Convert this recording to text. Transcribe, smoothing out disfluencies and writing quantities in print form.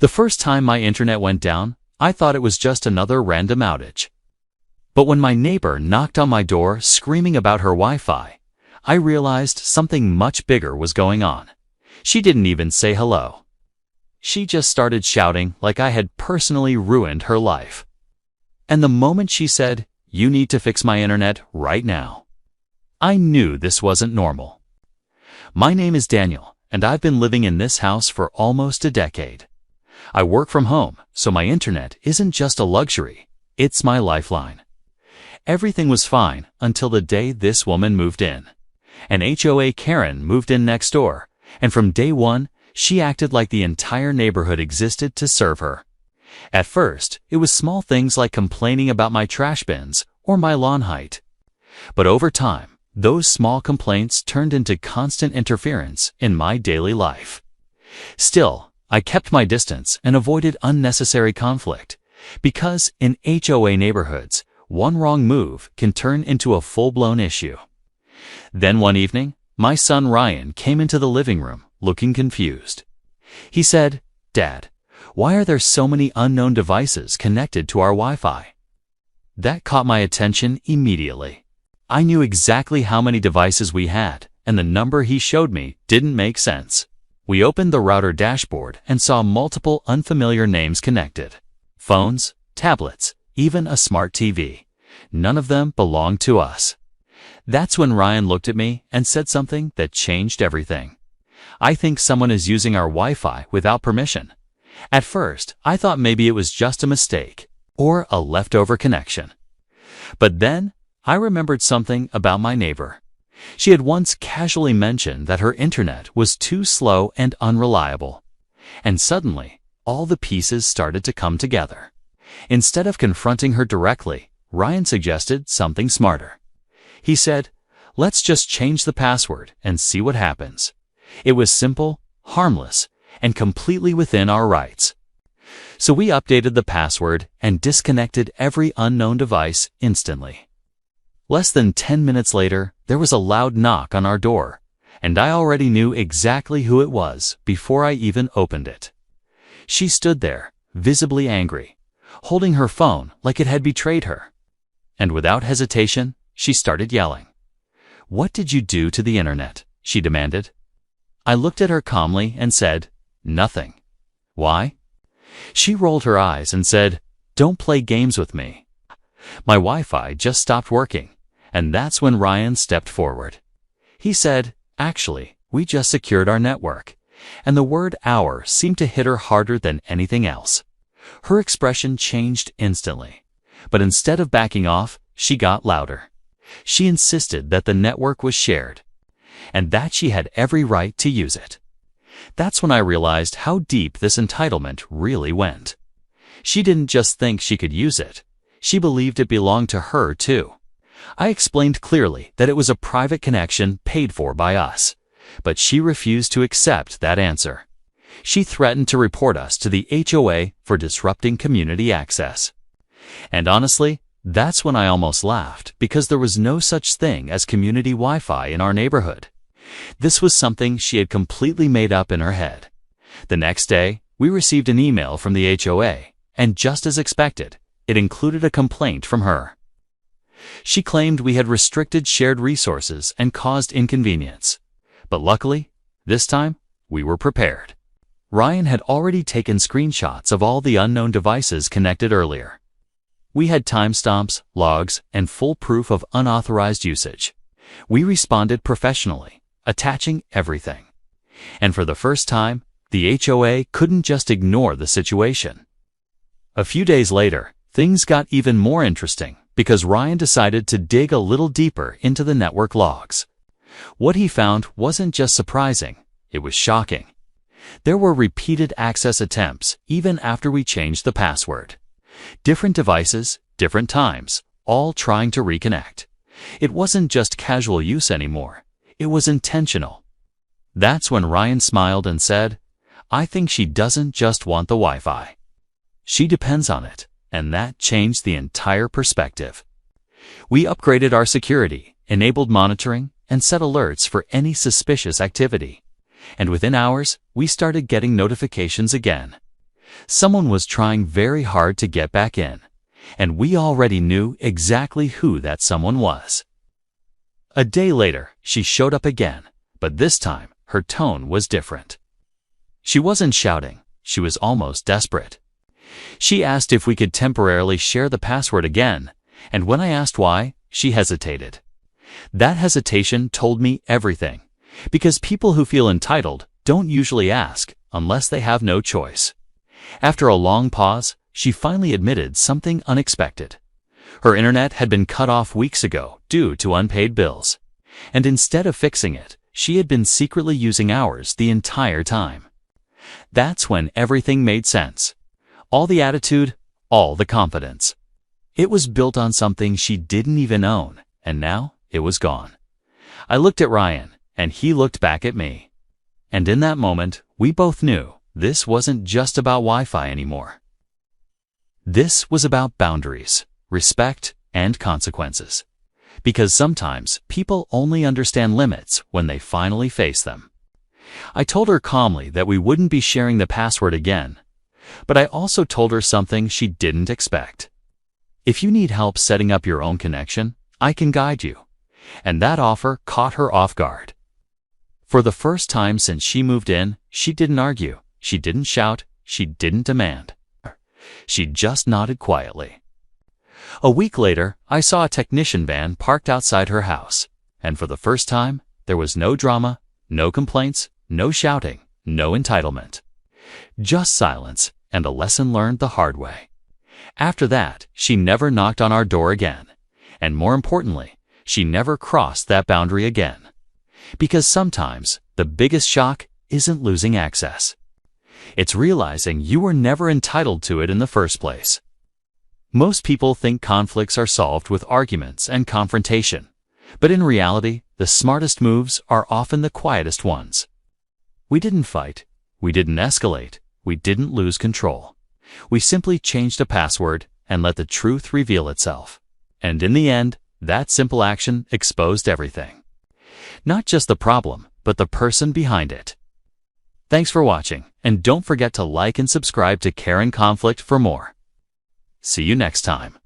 The first time my internet went down, I thought it was just another random outage. But when my neighbor knocked on my door screaming about her Wi-Fi, I realized something much bigger was going on. She didn't even say hello. She just started shouting like I had personally ruined her life. And the moment she said, "You need to fix my internet right now," I knew this wasn't normal. My name is Daniel, and I've been living in this house for almost a decade. I work from home, so my internet isn't just a luxury, it's my lifeline. Everything was fine until the day this woman moved in. An HOA Karen moved in next door, and from day one, she acted like the entire neighborhood existed to serve her. At first, it was small things like complaining about my trash bins or my lawn height. But over time, those small complaints turned into constant interference in my daily life. Still, I kept my distance and avoided unnecessary conflict, because in HOA neighborhoods, one wrong move can turn into a full-blown issue. Then one evening, my son Ryan came into the living room looking confused. He said, "Dad, why are there so many unknown devices connected to our Wi-Fi?" That caught my attention immediately. I knew exactly how many devices we had, and the number he showed me didn't make sense. We opened the router dashboard and saw multiple unfamiliar names connected. Phones, tablets, even a smart TV. None of them belonged to us. That's when Ryan looked at me and said something that changed everything. "I think someone is using our Wi-Fi without permission." At first, I thought maybe it was just a mistake or a leftover connection. But then, I remembered something about my neighbor. She had once casually mentioned that her internet was too slow and unreliable. And suddenly, all the pieces started to come together. Instead of confronting her directly, Ryan suggested something smarter. He said, "Let's just change the password and see what happens." It was simple, harmless, and completely within our rights. So we updated the password and disconnected every unknown device instantly. Less than 10 minutes later, there was a loud knock on our door, and I already knew exactly who it was before I even opened it. She stood there, visibly angry, holding her phone like it had betrayed her. And without hesitation, she started yelling. "What did you do to the internet?" she demanded. I looked at her calmly and said, "Nothing." "Why?" She rolled her eyes and said, "Don't play games with me." My Wi-Fi just stopped working, and that's when Ryan stepped forward. He said, "Actually, we just secured our network," and the word "our" seemed to hit her harder than anything else. Her expression changed instantly, but instead of backing off, she got louder. She insisted that the network was shared, and that she had every right to use it. That's when I realized how deep this entitlement really went. She didn't just think she could use it, she believed it belonged to her too. I explained clearly that it was a private connection paid for by us, but she refused to accept that answer. She threatened to report us to the HOA for disrupting community access. And honestly, that's when I almost laughed, because there was no such thing as community Wi-Fi in our neighborhood. This was something she had completely made up in her head. The next day, we received an email from the HOA, and just as expected, it included a complaint from her. She claimed we had restricted shared resources and caused inconvenience. But luckily, this time, we were prepared. Ryan had already taken screenshots of all the unknown devices connected earlier. We had timestamps, logs, and full proof of unauthorized usage. We responded professionally, attaching everything. And for the first time, the HOA couldn't just ignore the situation. A few days later, things got even more interesting because Ryan decided to dig a little deeper into the network logs. What he found wasn't just surprising, it was shocking. There were repeated access attempts even after we changed the password. Different devices, different times, all trying to reconnect. It wasn't just casual use anymore. It was intentional. That's when Ryan smiled and said, "I think she doesn't just want the Wi-Fi. She depends on it," and that changed the entire perspective. We upgraded our security, enabled monitoring, and set alerts for any suspicious activity. And within hours, we started getting notifications again. Someone was trying very hard to get back in, and we already knew exactly who that someone was. A day later, she showed up again, but this time her tone was different. She wasn't shouting, she was almost desperate. She asked if we could temporarily share the password again, and when I asked why, she hesitated. That hesitation told me everything, because people who feel entitled don't usually ask unless they have no choice. After a long pause, she finally admitted something unexpected. Her internet had been cut off weeks ago due to unpaid bills, and instead of fixing it, she had been secretly using ours the entire time. That's when everything made sense. All the attitude, all the confidence. It was built on something she didn't even own, and now it was gone. I looked at Ryan, and he looked back at me. And in that moment, we both knew this wasn't just about Wi-Fi anymore. This was about boundaries, respect, and consequences. Because sometimes people only understand limits when they finally face them. I told her calmly that we wouldn't be sharing the password again, but I also told her something she didn't expect. If you need help setting up your own connection, I can guide you. And that offer caught her off guard. For the first time since she moved in, she didn't argue, she didn't shout, she didn't demand. She just nodded quietly. A week later, I saw a technician van parked outside her house, and for the first time, there was no drama, no complaints, no shouting, no entitlement. Just silence and a lesson learned the hard way. After that, she never knocked on our door again, and more importantly, she never crossed that boundary again. Because sometimes, the biggest shock isn't losing access. It's realizing you were never entitled to it in the first place. Most people think conflicts are solved with arguments and confrontation, but in reality, the smartest moves are often the quietest ones. We didn't fight, we didn't escalate, we didn't lose control. We simply changed a password and let the truth reveal itself. And in the end, that simple action exposed everything. Not just the problem, but the person behind it. Thanks for watching, and don't forget to like and subscribe to Care and Conflict for more. See you next time.